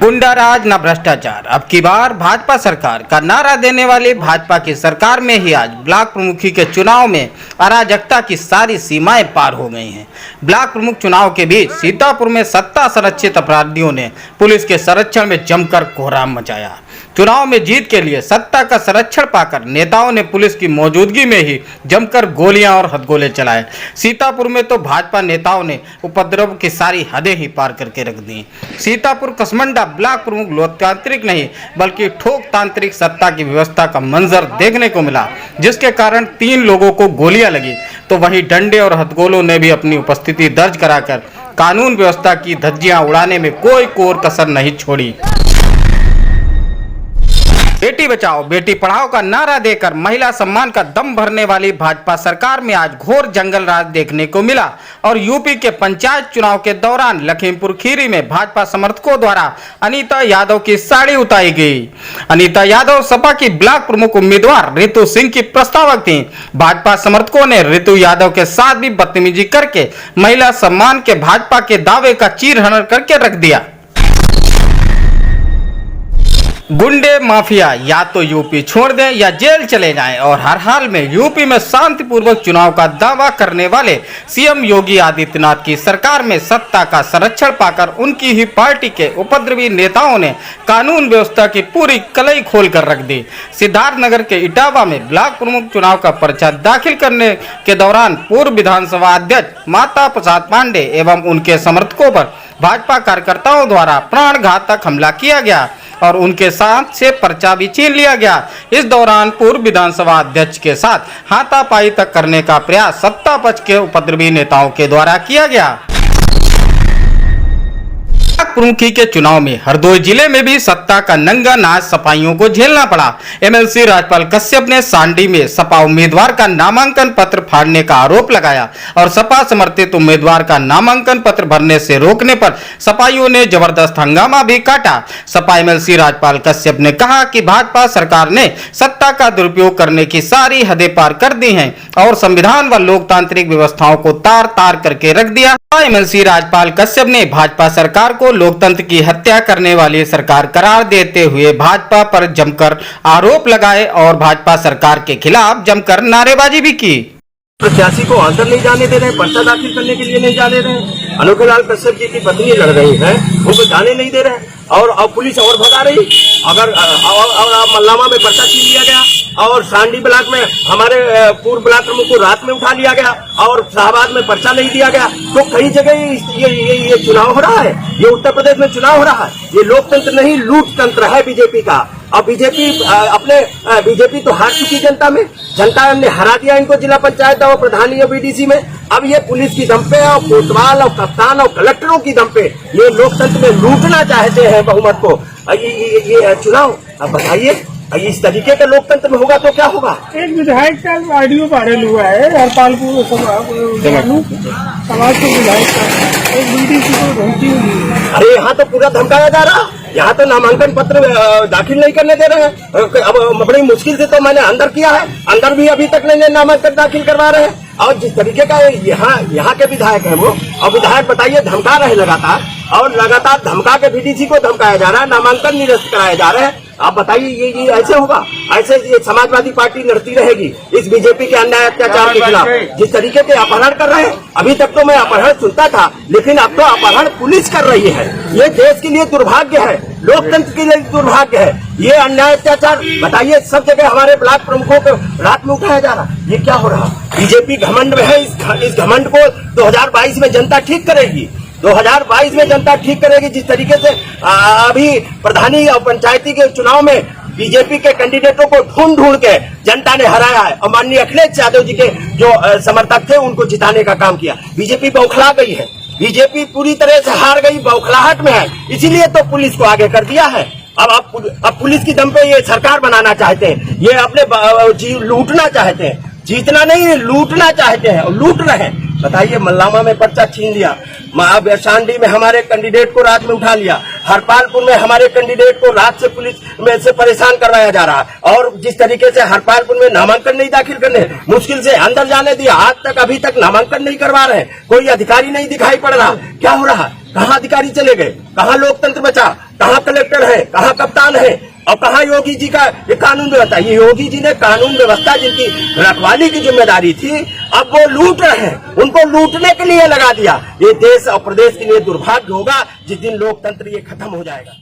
गुंडाराज न भ्रष्टाचार। अब की बार भाजपा सरकार का नारा देने वाली भाजपा की सरकार में ही आज ब्लॉक प्रमुखी के चुनाव में अराजकता की सारी सीमाएं पार हो गई हैं। ब्लॉक प्रमुख चुनाव के बीच सीतापुर में सत्ता संरक्षित अपराधियों ने पुलिस के संरक्षण में जमकर कोहराम मचाया। चुनाव में जीत के लिए सत्ता का संरक्षण पाकर नेताओं ने पुलिस की मौजूदगी में ही जमकर गोलियां और हथगोले चलाए। सीतापुर में तो भाजपा नेताओं ने उपद्रव की सारी हदें ही पार करके रख दी। सीतापुर कसमंडा ब्लॉक प्रमुख लोकतांत्रिक नहीं बल्कि ठोकतांत्रिक सत्ता की व्यवस्था का मंजर देखने को मिला, जिसके कारण 3 लोगों को गोलियां लगी, तो वहीं डंडे और हथगोलों ने भी अपनी उपस्थिति दर्ज कराकर कानून व्यवस्था की धज्जियां उड़ाने में कोई कोर कसर नहीं छोड़ी। बेटी बचाओ बेटी पढ़ाओ का नारा देकर महिला सम्मान का दम भरने वाली भाजपा सरकार में आज घोर जंगल राज देखने को मिला और यूपी के पंचायत चुनाव के दौरान लखीमपुर खीरी में भाजपा समर्थकों द्वारा अनीता यादव की साड़ी उतारी गई। अनीता यादव सपा की ब्लॉक प्रमुख उम्मीदवार रितु सिंह की प्रस्तावक थी। भाजपा समर्थकों ने रितु यादव के साथ भी बदतमीजी करके महिला सम्मान के भाजपा के दावे का चीरहरण करके रख दिया। गुंडे माफिया या तो यूपी छोड़ दें या जेल चले जाएं और हर हाल में यूपी में शांतिपूर्वक चुनाव का दावा करने वाले सीएम योगी आदित्यनाथ की सरकार में सत्ता का संरक्षण पाकर उनकी ही पार्टी के उपद्रवी नेताओं ने कानून व्यवस्था की पूरी कलई खोल कर रख दी। सिद्धार्थनगर के इटावा में ब्लॉक प्रमुख चुनाव का पर्चा दाखिल करने के दौरान पूर्व विधानसभा अध्यक्ष माता प्रसाद पांडे एवं उनके समर्थकों पर भाजपा कार्यकर्ताओं द्वारा प्राणघातक हमला किया गया और उनके साथ से पर्चा भी छीन लिया गया। इस दौरान पूर्व विधानसभा अध्यक्ष के साथ हाथापाई तक करने का प्रयास सत्ता पक्ष के उपद्रवी नेताओं के द्वारा किया गया। प्रमुखी के चुनाव में हरदोई जिले में भी सत्ता का नंगा नाच सपाइयों को झेलना पड़ा। एमएलसी राजपाल कश्यप ने सांडी में सपा उम्मीदवार का नामांकन पत्र फाड़ने का आरोप लगाया और सपा समर्थित उम्मीदवार का नामांकन पत्र भरने से रोकने पर सपाइयों ने जबरदस्त हंगामा भी काटा। सपा एमएलसी राजपाल कश्यप ने कहा कि भाजपा सरकार ने सत्ता का दुरुपयोग करने की सारी हदें पार कर दी हैं और संविधान व लोकतांत्रिक व्यवस्थाओं को तार तार करके रख दिया। एमएलसी राजपाल कश्यप ने भाजपा सरकार को लोकतंत्र की हत्या करने वाली सरकार करार देते हुए भाजपा पर जमकर आरोप लगाए और भाजपा सरकार के खिलाफ जमकर नारेबाजी भी की। प्रत्याशी को अंदर नहीं जाने दे रहे, पर्चा दाखिल करने के लिए नहीं जाने रहे। अनोखेलाल कश्यप जी की पत्नी लड़ रही है, उनको जाने नहीं दे रहे और पुलिस और भगा रही। अगर मल्लामा में पर्चा छीन लिया गया और सांडी ब्लॉक में हमारे पूर्व ब्लॉक प्रमुख को रात में उठा लिया गया और शाहबाद में पर्चा नहीं दिया गया, तो कई जगह ये चुनाव हो रहा है। ये उत्तर प्रदेश में चुनाव हो रहा है। ये लोकतंत्र नहीं लूट तंत्र है बीजेपी का। अब बीजेपी तो हार चुकी जनता ने हरा दिया इनको जिला पंचायत और प्रधानी और बीडीसी में। अब ये पुलिस की दम पे और कोतवाल और कप्तान और कलेक्टरों की दम पे ये लोकतंत्र में लूटना चाहते हैं बहुमत को। ये चुनाव अब बताइए इस तरीके के लोकतंत्र में होगा तो क्या होगा। एक विधायक का ऑडियो वायरल हुआ है हरपालपुर समाज के विधायक का, एक बीडीसी को धमकी हुई। अरे यहाँ तो पूरा धमकाया जा रहा, यहाँ तो नामांकन पत्र दाखिल नहीं करने दे रहे हैं। अब बड़ी मुश्किल से तो मैंने अंदर किया है, अंदर भी अभी तक नहीं नामांकन दाखिल करवा रहे हैं। और जिस तरीके का यहाँ के विधायक है वो, और विधायक बताइए धमका रहे लगातार और लगातार धमका के बीडीसी को धमकाया जा रहा है, नामांकन निरस्त कराए जा रहे हैं। आप बताइए ये ऐसे होगा? ऐसे ये समाजवादी पार्टी लड़ती रहेगी इस बीजेपी के अन्याय अत्याचार के खिलाफ। जिस तरीके के अपहरण कर रहे हैं, अभी तक तो मैं अपहरण सुनता था, लेकिन अब तो अपहरण पुलिस कर रही है। ये देश के लिए दुर्भाग्य है, लोकतंत्र के लिए दुर्भाग्य है। ये अन्याय अत्याचार बताइए सब जगह हमारे ब्लॉक प्रमुखों को रात में उठाया जा रहा, ये क्या हो रहा? बीजेपी घमंड में है। इस घमंड को 2022 में जनता ठीक करेगी। 2022 में जनता ठीक करेगी। जिस तरीके से अभी प्रधानी और पंचायती के चुनाव में बीजेपी के कैंडिडेटों को ढूंढ के जनता ने हराया है और माननीय अखिलेश यादव जी के जो समर्थक थे उनको जिताने का काम किया। बीजेपी बौखला गई है, बीजेपी पूरी तरह से हार गई, बौखलाहट में है, इसीलिए तो पुलिस को आगे कर दिया है। अब पुलिस की दम पे ये सरकार बनाना चाहते हैं, ये अपने लूटना चाहते हैं, जीतना नहीं लूटना चाहते हैं और लूट रहे हैं। बताइए मल्लामा में पर्चा छीन लिया, सांडी में हमारे कैंडिडेट को रात में उठा लिया, हरपालपुर में हमारे कैंडिडेट को रात से पुलिस में से परेशान करवाया जा रहा है और जिस तरीके से हरपालपुर में नामांकन नहीं दाखिल करने, मुश्किल से अंदर जाने दिया, आज तक अभी तक नामांकन नहीं करवा रहे, कोई अधिकारी नहीं दिखाई पड़ रहा। क्या हो रहा है? कहाँ अधिकारी चले गए, कहाँ लोकतंत्र बचा, कहाँ कलेक्टर है, कहाँ कप्तान है और कहाँ योगी जी का ये कानून व्यवस्था। ये योगी जी ने कानून व्यवस्था जिनकी रखवाली की जिम्मेदारी थी, अब वो लूट रहे हैं, उनको लूटने के लिए लगा दिया। ये देश और प्रदेश के लिए दुर्भाग्य होगा जिस दिन लोकतंत्र ये खत्म हो जाएगा।